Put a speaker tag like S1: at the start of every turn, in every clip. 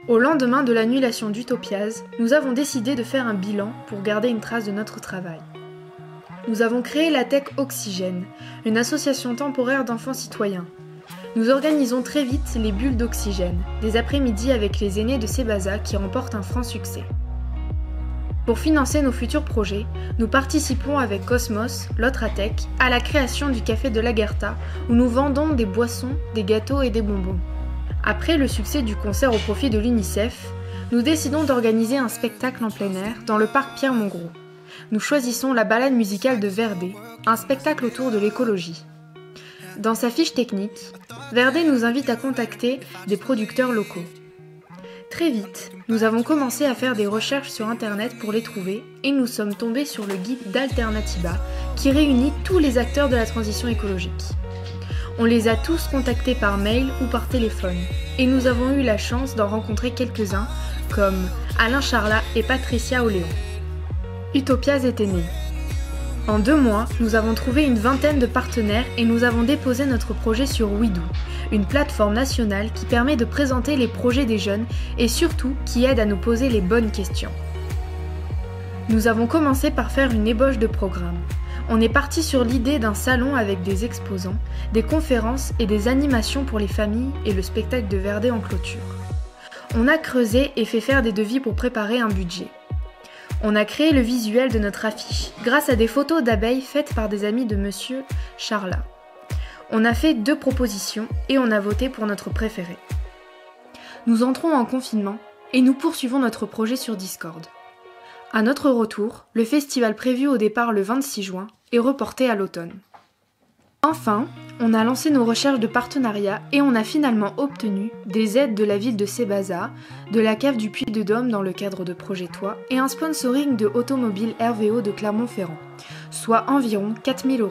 S1: Au lendemain de l'annulation d'Utopiase, nous avons décidé de faire un bilan pour garder une trace de notre travail. Nous avons créé la Tech Oxygène, une association temporaire d'enfants citoyens. Nous organisons très vite les bulles d'oxygène, des après-midi avec les aînés de Sébaza qui remportent un franc succès. Pour financer nos futurs projets, nous participons avec Cosmos, l'Otratech, à la création du Café de Lagerta, où nous vendons des boissons, des gâteaux et des bonbons. Après le succès du concert au profit de l'UNICEF, nous décidons d'organiser un spectacle en plein air dans le parc Pierre-Mongros. Nous choisissons la balade musicale de Verdé, un spectacle autour de l'écologie. Dans sa fiche technique, Verdé nous invite à contacter des producteurs locaux. Très vite, nous avons commencé à faire des recherches sur internet pour les trouver et nous sommes tombés sur le guide d'Alternativa qui réunit tous les acteurs de la transition écologique. On les a tous contactés par mail ou par téléphone et nous avons eu la chance d'en rencontrer quelques-uns comme Alain Charlat et Patricia Oléon. Utopiase était née. En 2 mois, nous avons trouvé une vingtaine de partenaires et nous avons déposé notre projet sur Widoo, une plateforme nationale qui permet de présenter les projets des jeunes et surtout qui aide à nous poser les bonnes questions. Nous avons commencé par faire une ébauche de programme. On est parti sur l'idée d'un salon avec des exposants, des conférences et des animations pour les familles et le spectacle de Verdé en clôture. On a creusé et fait faire des devis pour préparer un budget. On a créé le visuel de notre affiche grâce à des photos d'abeilles faites par des amis de Monsieur Charlat. On a fait 2 propositions et on a voté pour notre préféré. Nous entrons en confinement et nous poursuivons notre projet sur Discord. À notre retour, le festival prévu au départ le 26 juin est reporté à l'automne. Enfin, on a lancé nos recherches de partenariat et on a finalement obtenu des aides de la ville de Sébaza, de la cave du Puy-de-Dôme dans le cadre de Projet Toit et un sponsoring de Automobile RVO de Clermont-Ferrand, soit environ 4 000 €.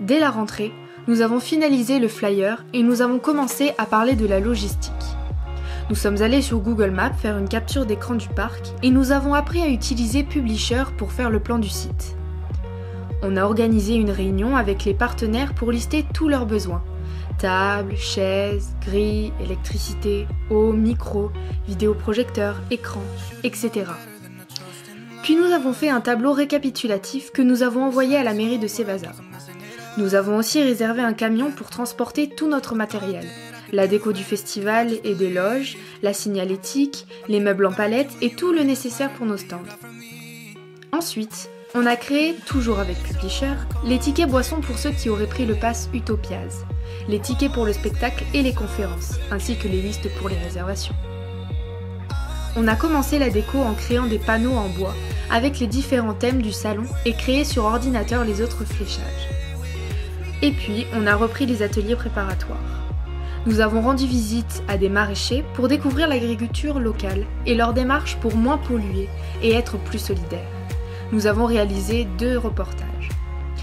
S1: Dès la rentrée, nous avons finalisé le flyer et nous avons commencé à parler de la logistique. Nous sommes allés sur Google Maps faire une capture d'écran du parc et nous avons appris à utiliser Publisher pour faire le plan du site. On a organisé une réunion avec les partenaires pour lister tous leurs besoins. Tables, chaises, grilles, électricité, eau, micro, vidéoprojecteur, écran, etc. Puis nous avons fait un tableau récapitulatif que nous avons envoyé à la mairie de Sébaza. Nous avons aussi réservé un camion pour transporter tout notre matériel. La déco du festival et des loges, la signalétique, les meubles en palette et tout le nécessaire pour nos stands. Ensuite, on a créé, toujours avec Publisher, les tickets boissons pour ceux qui auraient pris le pass Utopiase, les tickets pour le spectacle et les conférences, ainsi que les listes pour les réservations. On a commencé la déco en créant des panneaux en bois, avec les différents thèmes du salon et créé sur ordinateur les autres fléchages. Et puis, on a repris les ateliers préparatoires. Nous avons rendu visite à des maraîchers pour découvrir l'agriculture locale et leur démarche pour moins polluer et être plus solidaires. Nous avons réalisé 2 reportages.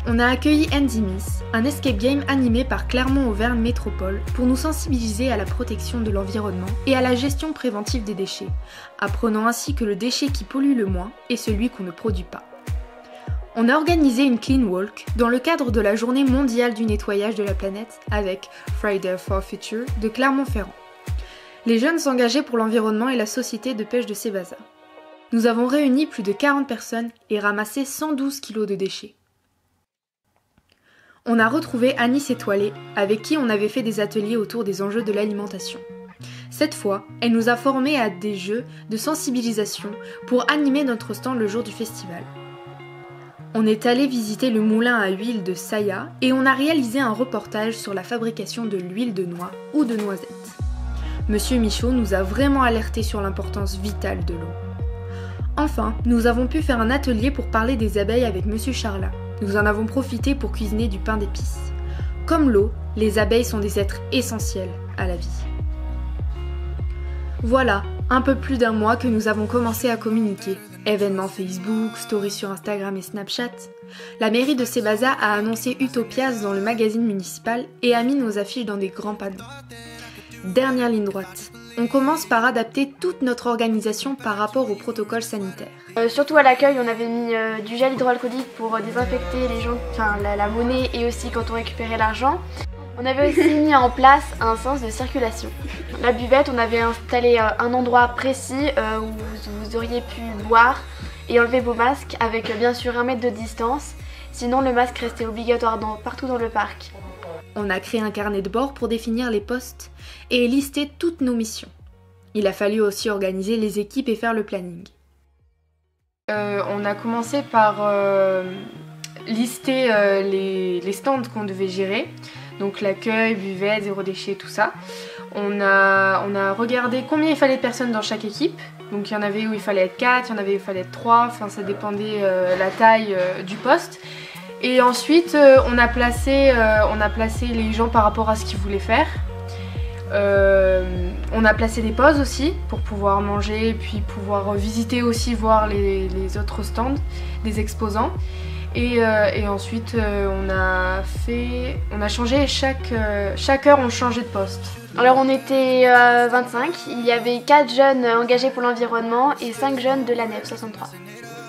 S1: On a accueilli Andy Miss, un escape game animé par Clermont-Auvergne Métropole pour nous sensibiliser à la protection de l'environnement et à la gestion préventive des déchets, apprenant ainsi que le déchet qui pollue le moins est celui qu'on ne produit pas. On a organisé une Clean Walk dans le cadre de la Journée mondiale du nettoyage de la planète avec Friday for Future de Clermont-Ferrand. Les jeunes s'engageaient pour l'environnement et la société de pêche de Sébaza. Nous avons réuni plus de 40 personnes et ramassé 112 kg de déchets. On a retrouvé Anis Étoilée, avec qui on avait fait des ateliers autour des enjeux de l'alimentation. Cette fois, elle nous a formés à des jeux de sensibilisation pour animer notre stand le jour du festival. On est allé visiter le moulin à huile de Saya et on a réalisé un reportage sur la fabrication de l'huile de noix ou de noisettes. Monsieur Michaud nous a vraiment alertés sur l'importance vitale de l'eau. Enfin, nous avons pu faire un atelier pour parler des abeilles avec Monsieur Charlat. Nous en avons profité pour cuisiner du pain d'épices. Comme l'eau, les abeilles sont des êtres essentiels à la vie. Voilà, un peu plus d'1 mois que nous avons commencé à communiquer. Événements Facebook, stories sur Instagram et Snapchat. La mairie de Sébaza a annoncé Utopiase dans le magazine municipal et a mis nos affiches dans des grands panneaux. Dernière ligne droite. On commence par adapter toute notre organisation par rapport au protocole sanitaire.
S2: Surtout à l'accueil, on avait mis du gel hydroalcoolique pour désinfecter les gens, la monnaie et aussi quand on récupérait l'argent. On avait aussi mis en place un sens de circulation. La buvette, on avait installé un endroit précis où vous auriez pu boire et enlever vos masques avec bien sûr 1 mètre de distance. Sinon, le masque restait obligatoire partout dans le parc.
S1: On a créé un carnet de bord pour définir les postes et lister toutes nos missions. Il a fallu aussi organiser les équipes et faire le planning.
S3: On a commencé par lister les stands qu'on devait gérer. Donc l'accueil, buvette, zéro déchet, tout ça. On a regardé combien il fallait de personnes dans chaque équipe. Donc il y en avait où il fallait être 4, il y en avait où il fallait être 3, enfin ça dépendait la taille du poste. Et ensuite on a placé les gens par rapport à ce qu'ils voulaient faire. On a placé des pauses aussi pour pouvoir manger et puis pouvoir visiter aussi, voir les autres stands des exposants. Et ensuite on a changé chaque heure on changeait de poste.
S2: Alors on était 25, il y avait 4 jeunes engagés pour l'environnement et 5 jeunes de la NEF 63.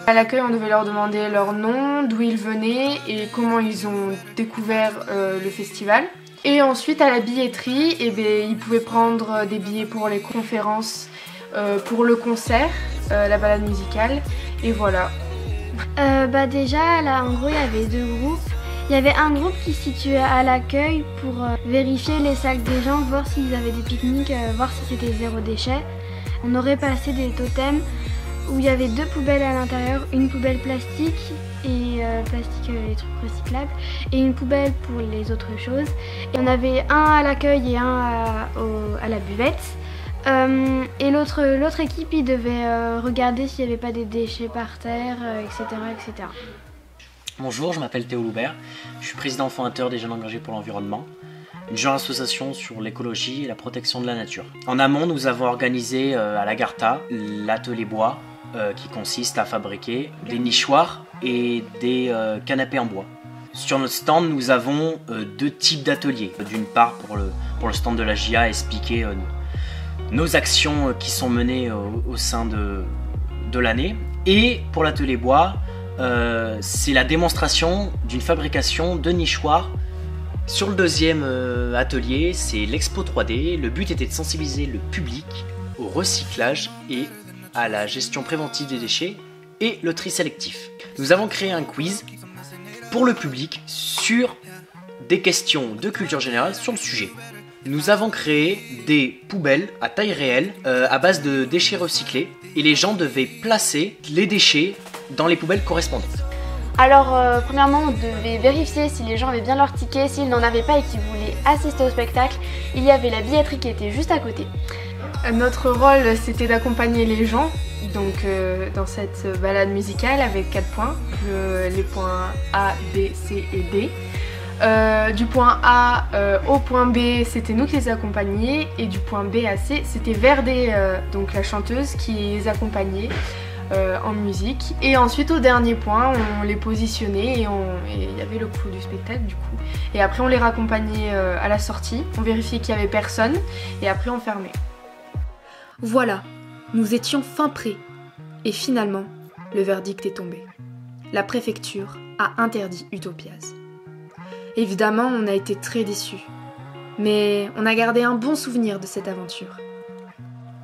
S3: À l'accueil, on devait leur demander leur nom, d'où ils venaient et comment ils ont découvert le festival. Et ensuite à la billetterie, ils pouvaient prendre des billets pour les conférences, pour le concert, la balade musicale et voilà.
S4: Déjà là en gros il y avait 2 groupes. Il y avait un groupe qui se situait à l'accueil pour vérifier les sacs des gens, voir s'ils avaient des pique-niques, voir si c'était zéro déchet. On aurait passé des totems où il y avait 2 poubelles à l'intérieur, une poubelle plastique et les trucs recyclables et une poubelle pour les autres choses. Et on avait un à l'accueil et un à la buvette. Et l'autre équipe, il devait regarder s'il n'y avait pas des déchets par terre, etc., etc.
S5: Bonjour, je m'appelle Théo Loubert, je suis président fondateur des Jeunes Engagés pour l'Environnement, une jeune association sur l'écologie et la protection de la nature. En amont, nous avons organisé à l'Agartha l'atelier bois qui consiste à fabriquer des nichoirs et des canapés en bois. Sur notre stand, nous avons 2 types d'ateliers. D'une part, pour le stand de la JA, expliquer nos actions qui sont menées au sein de l'année. Et pour l'atelier bois, c'est la démonstration d'une fabrication de nichoirs. Sur le 2e atelier, c'est l'expo 3D. Le but était de sensibiliser le public au recyclage et à la gestion préventive des déchets et le tri sélectif. Nous avons créé un quiz pour le public sur des questions de culture générale sur le sujet. Nous avons créé des poubelles à taille réelle à base de déchets recyclés et les gens devaient placer les déchets dans les poubelles correspondantes.
S2: Alors premièrement on devait vérifier si les gens avaient bien leur ticket, s'ils n'en avaient pas et qu'ils voulaient assister au spectacle, il y avait la billetterie qui était juste à côté.
S3: Notre rôle c'était d'accompagner les gens donc, dans cette balade musicale avec 4 points, les points A, B, C et D. Du point A au point B, c'était nous qui les accompagnions et du point B à C, c'était Verdé, donc la chanteuse, qui les accompagnait en musique. Et ensuite au dernier point, on les positionnait et il y avait le crew du spectacle du coup. Et après on les raccompagnait à la sortie, on vérifiait qu'il n'y avait personne et après on fermait.
S1: Voilà, nous étions fin prêts. Et finalement, le verdict est tombé. La préfecture a interdit Utopiase. Évidemment, on a été très déçus. Mais on a gardé un bon souvenir de cette aventure.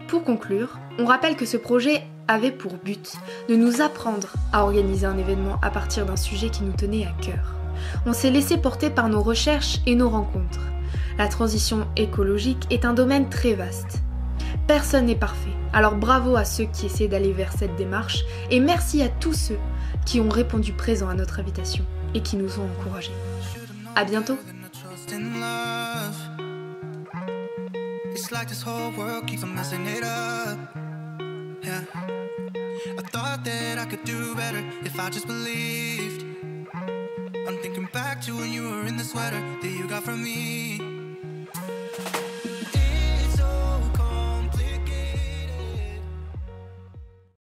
S1: Pour conclure, on rappelle que ce projet avait pour but de nous apprendre à organiser un événement à partir d'un sujet qui nous tenait à cœur. On s'est laissé porter par nos recherches et nos rencontres. La transition écologique est un domaine très vaste. Personne n'est parfait, alors bravo à ceux qui essaient d'aller vers cette démarche et merci à tous ceux qui ont répondu présent à notre invitation et qui nous ont encouragés. À bientôt. It's like this whole world keeps on messing it up. Yeah. I thought that I could do better if I just believed. I'm thinking back to when you were in the sweater that you got from me.